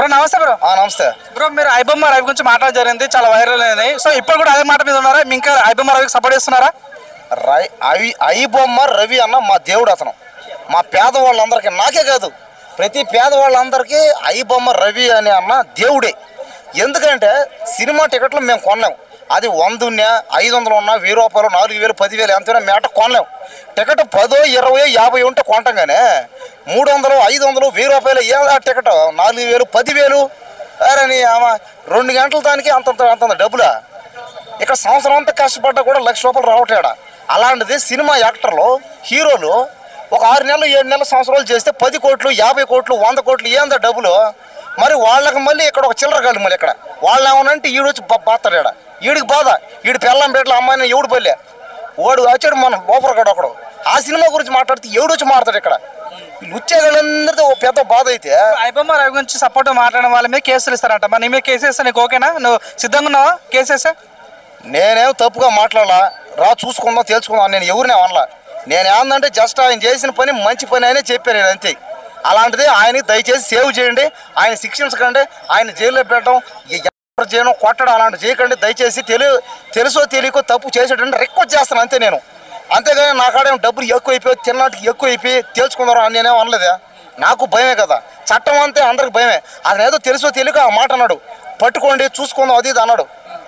Bro నమస్తే bro. నమస్తే bro మీరు ఐబొమ్మ రవి గురించి మాట్లాడడం జరిగింది, చాలా వైరల్ అయింది. సో ఇప్పుడు కూడా అదే మాట మీద ఉన్నారా? మీ ఇంకా ఐబొమ్మ రవికి సపోర్ట్ చేస్తున్నారా? ఐబొమ్మ రవి అన్న మా దేవుడు, అతను మా పేదవాళ్ళందరికీ, నాకే కాదు ప్రతి పేదవాళ్ళందరికీ ఐబొమ్మ రవి అని అన్న దేవుడే. ఎందుకంటే సినిమా టికెట్లు మేము కొనలేము. అది 100 ఉన్నా 500 ఉన్నా 1000 రూపాయలు 4000 10,000 ఎంతైనా మేట కొనలేము. టికెట్ 10 20 50 ఉంటే కొంటాం, కానీ 300 500 1000 రూపాయలు ఏ టికెట్ 4000 10,000 అని 2 గంటల దానికి అంతంత డబ్బులా? ఇక్కడ సంవత్సరం అంతా కష్టపడ్డా కూడా 1,00,000 రూపాయలు రావట్లేడా? అలాంటిది సినిమా యాక్టర్లు హీరోలు ఒక 6 నెలలు 7 నెలలు సంవత్సరాలు చేస్తే 10 కోట్లు 50 కోట్లు 100 కోట్లు ఏందా డబ్బులు? మరి వాళ్ళకి మళ్ళీ ఇక్కడ ఒక చిల్లర కాదు. మళ్ళీ ఇక్కడ వాళ్ళు ఏమనంటే ఈడొచ్చి బాతాడు, ఇక్కడ ఈడికి బాధ, ఈడు పెళ్ళం పెట్టలే అమ్మాయిని ఎవడు పల్లె వాడు వచ్చాడు మన లోపలగాడు ఒకడు. ఆ సినిమా గురించి మాట్లాడితే ఎవడొచ్చి మాట్లాడు. ఇక్కడ వచ్చేదందరితో పెద్ద బాధ. అయితే ఐబొమ్మ రవి గురించి సపోర్ట్ మాట్లాడడం వాళ్ళ మీద కేసులు ఇస్తారంట. మరి నీ మీద కేసు వేస్తా నీకు ఓకేనా? నువ్వు సిద్ధంగా ఉన్నావా కేసు వేసా? నేనేం తప్పుగా మాట్లాడాలా, చూసుకుందాం తెలుసుకుందాం, నేను ఎవరినే అనలా. నేను ఏందంటే జస్ట్ ఆయన చేసిన పని మంచి పని అనే చెప్పాను నేను, అంతే. అలాంటిది ఆయనకి దయచేసి సేవ్ చేయండి, ఆయన శిక్షించకండి, ఆయన జైల్లో పెట్టడం ఎవరు చేయడం కొట్టడం అలాంటి చేయకండి దయచేసి. తెలుసో తెలియకో తప్పు చేసేటంటే రిక్వెస్ట్ చేస్తాను, అంతే నేను. అంతేగాని నా కాడేమో డబ్బులు ఎక్కువ అయిపోయి తిన్నాటికి ఎక్కువ అయిపోయి తేల్చుకుందాం అని నేనేం అనలేదా. నాకు భయమే కదా, చట్టం అంతే అందరికి భయమే. అతను ఏదో తెలుసో తెలియక ఆ మాట అన్నాడు, పట్టుకోండి చూసుకుందాం అది ఇది అన్నాడు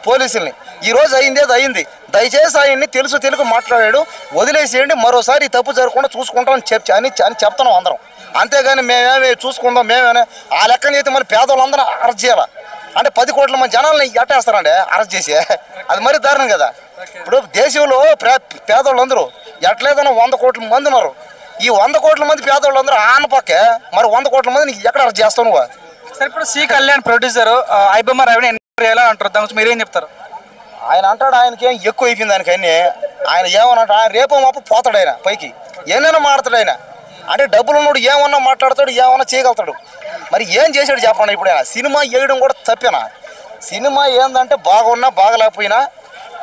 పోలీసుల్ని. ఈరోజు అయింది అయింది, దయచేసి ఆయన్ని తెలుసు తెలుగు మాట్లాడాడు, వదిలేసేయండి, మరోసారి ఈ తప్పు జరగకుండా చూసుకుంటాం అని చెప్తున్నాం అందరం. అంతేగాని మేమేమి చూసుకుందాం మేమేమైనా ఆ లెక్కన అయితే మరి పేదవాళ్ళందరూ అరెస్ట్ చేయాలా అంటే 10 కోట్ల మంది జనాలని ఎట్టేస్తారండి అరెస్ట్ చేసి? అది మరీ దారుణం కదా. ఇప్పుడు దేశంలో పేదవాళ్ళందరూ ఎట్లేదన్నా 100 కోట్ల మంది ఉన్నారు. ఈ 100 కోట్ల మంది పేదవాళ్ళందరూ ఆనపక్కే మరి 100 కోట్ల మంది నీకు ఎక్కడ అరెస్ట్ చేస్తావు నువ్వు? సరే ఇప్పుడు సి కళ్యాణ్ ప్రొడ్యూసర్ ఐబొమ్మ రవిని ఎంక్వైరీ చేయాలని అంటారు, దాని గురించి మీరేం చెప్తారు? ఆయన అంటాడు ఆయనకేం ఎక్కువ అయిపోయింది దానికన్నీ. ఆయన ఏమన్నట్టు ఆయన రేపో మాపు పోతాడు, ఆయన పైకి ఏమైనా మాట్లాడతాడు. ఆయన అంటే డబ్బులు ఉన్నాడు, ఏమన్నా మాట్లాడతాడు, ఏమన్నా చేయగలుగుతాడు. మరి ఏం చేశాడు చెప్పండి? ఇప్పుడు ఆయన సినిమా వేయడం కూడా తప్పేనా? సినిమా ఏందంటే బాగున్నా బాగలేకపోయినా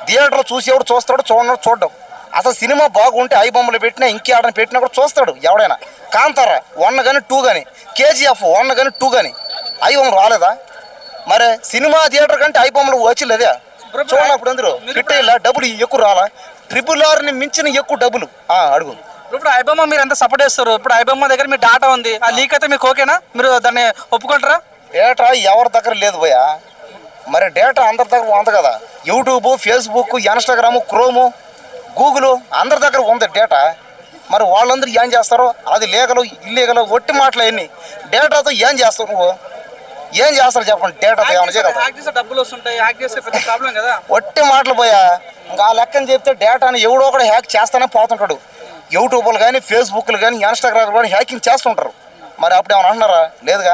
థియేటర్లో చూసేవాడు చూస్తాడు, చూడడం. అసలు సినిమా బాగుంటే ఐబొమ్మలు పెట్టినా ఇంకేడని పెట్టినా కూడా చూస్తాడు ఎవడైనా. కాంతారా 1 కానీ 2 కానీ, KGF 1 కానీ 2 కానీ ఐబొమ్మలు రాలేదా? మరి సినిమా థియేటర్ కంటే ఐబొమ్మలు వచ్చిలేదే చూడండి. అప్పుడు అందరూ పెట్టేలా డబ్బులు ఎక్కువ రాలా? RRRని మించిన ఎక్కువ డబ్బులు అడుగు. ఇప్పుడు ఐబొమ్మ మీరు ఎంత సపోర్ట్ చేస్తారు? ఇప్పుడు ఐబొమ్మ దగ్గర మీ డాటా ఉంది, ఆ లీక్ అయితే మీకు ఓకేనా? మీరు దాన్ని ఒప్పుకుంటారా? డేటా ఎవరి దగ్గర లేదు భయ్యా. మరి డేటా అందరి దగ్గర ఉంది కదా. YouTube, Facebook, Instagram, Chrome, Google అందరి దగ్గర ఉంది డేటా. మరి వాళ్ళందరూ ఏం చేస్తారో అది లీగలు ఇల్లీగలు ఒట్టి మాటలు అన్నీ. డేటాతో ఏం చేస్తావు నువ్వు? ఏం చేస్తారు చెప్పండి? డేటాతో ఏమైనా చేయగలరు? డబ్బులు వస్తుంటాయి, ఒట్టి మాటలు పోయా. ఇంకా ఆ లెక్కని చెప్తే డేటాని ఎవడో కూడా హ్యాక్ చేస్తానే పోతుంటాడు. యూట్యూబ్లు కానీ ఫేస్బుక్లు కానీ ఇన్స్టాగ్రామ్ కానీ హ్యాకింగ్ చేస్తుంటారు. మరి అప్పుడు ఏమైనా అంటున్నారా? లేదుగా.